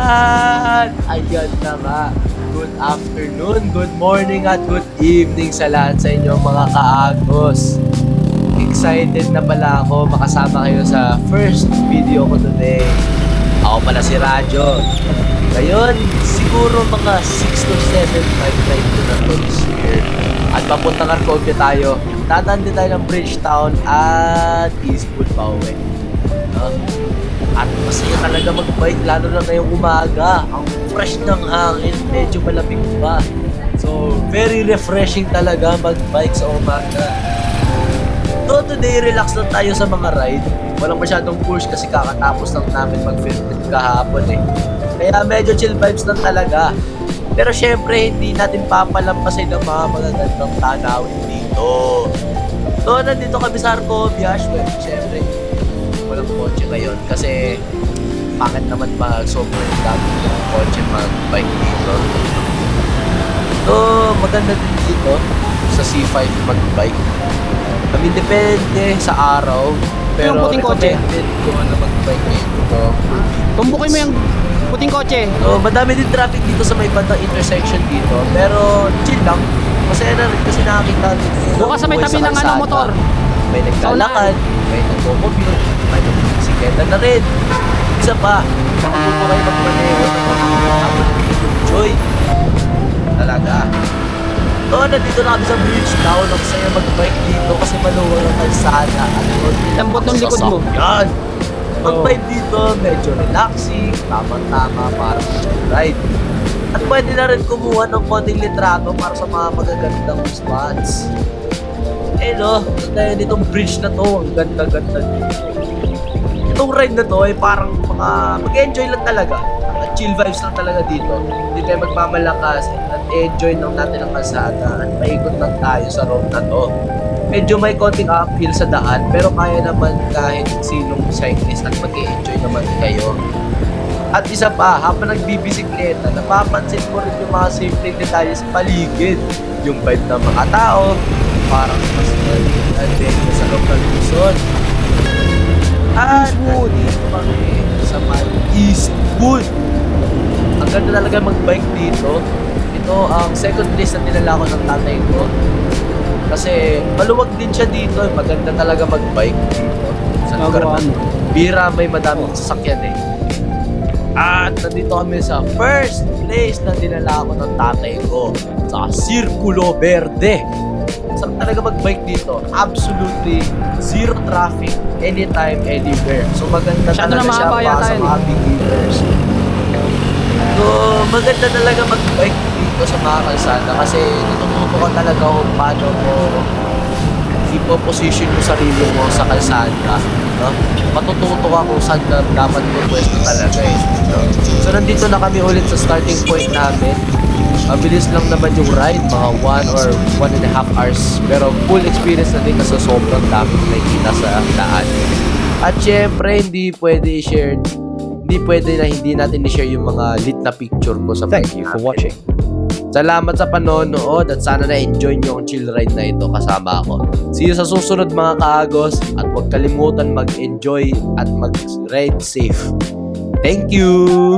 At ayan na nga. Good afternoon, good morning at good evening sa lahat sa inyong mga kaagos. Excited na pala ako makasama kayo sa first video ko today. Ako pala si Radyo. Ngayon, siguro mga 6 to 7 time ko na to this year. At papuntang Arcovia tayo. Dadaan din tayo ng Bridgetown at Eastwood pa uwi. At masaya talaga mag-bike, lalo na ngayong umaga. Ang fresh ng hangin, medyo malamig pa. So, very refreshing talaga mag-bike sa umaga. So, today, relax lang tayo sa mga ride. Walang masyadong push kasi kakatapos lang namin mag-film kahapon eh. Kaya medyo chill vibes lang talaga. Pero syempre, hindi natin papalampasin ang mga magagandang tanawin dito. So, nandito kami sa Arcovia. Syempre, walang kotse ngayon kasi bakit naman pag sobrang dami ng kotse mag-bike dito. So, maganda din dito sa C5 mag-bike. Kami depende sa araw, pero yung puting kotse recommended ko na mag-bike dito. Tumbukin mo yung puting kotse. So, madami din traffic dito sa may bandang intersection dito, pero chill lang. Masaya na rin kasi nakakita dito. Bukas sa may tabi ng motor. May naglalakad, may nagko-commute, may nagsikleta na rin. Isa pa, makapupo kayo magmaneho ng enjoy. Talaga. So, nandito na kami sa Bridgetown. Ang saya mag-bike dito kasi maluwag ang kalsada. Lambot ng likod mo. Yan! Mag-bike dito, medyo relaxing, tamang-tama para ride. At pwede na rin kumuha ng konting litrato para sa mga magagandang spots. Eh no, dahil itong bridge na to, ang ganda-ganda dito. Itong ride na to ay parang mag-enjoy lang talaga. At chill vibes lang talaga dito. Hindi tayo magmamalakas at enjoy lang natin ang kalsada at paikot lang tayo sa road na to. Medyo may konting uphill sa daan pero kaya naman kahit sinong cyclist at mag-enjoy naman kayo. At isa pa, habang nagbibisikleta, napapansin mo rin yung mga simpleng detalye sa paligid. Yung vibe ng mga tao, parang mas adventure sa loob ng Luzon. At dito kami sa Eastwood. Ang ganda talaga mag-bike dito. Ito ang second place na nilala ko ng tatay ko. Kasi maluwag din siya dito. Maganda talaga mag-bike dito. Sa lugar na bira may madaming sasakyan eh. At nandito kami sa first place na dinala ko ng tatay ko sa Circulo Verde. Saan talaga mag-bike dito? Absolutely zero traffic anytime, anywhere. So maganda talaga siya para sa mga beginners. So maganda talaga mag-bike dito sa mga kalsada kasi natututo ka talaga kung paano mo ipo-position yung sarili mo sa kalsada. No? Matututo ka kung saan ka dapat mo pwesto talaga eh. No? So nandito na kami ulit sa starting point namin. Mabilis lang naman yung ride, mga 1 or 1.5 hours. Pero full experience na din kasi sobrang dami nakikita sa daan. At syempre, hindi pwede na hindi natin i-share yung mga lit na picture ko sa Thank you for watching. Salamat sa panonood at sana na-enjoy nyo ang chill ride na ito kasama ako. See you sa susunod mga kaagos at huwag kalimutan mag-enjoy at mag-ride safe. Thank you!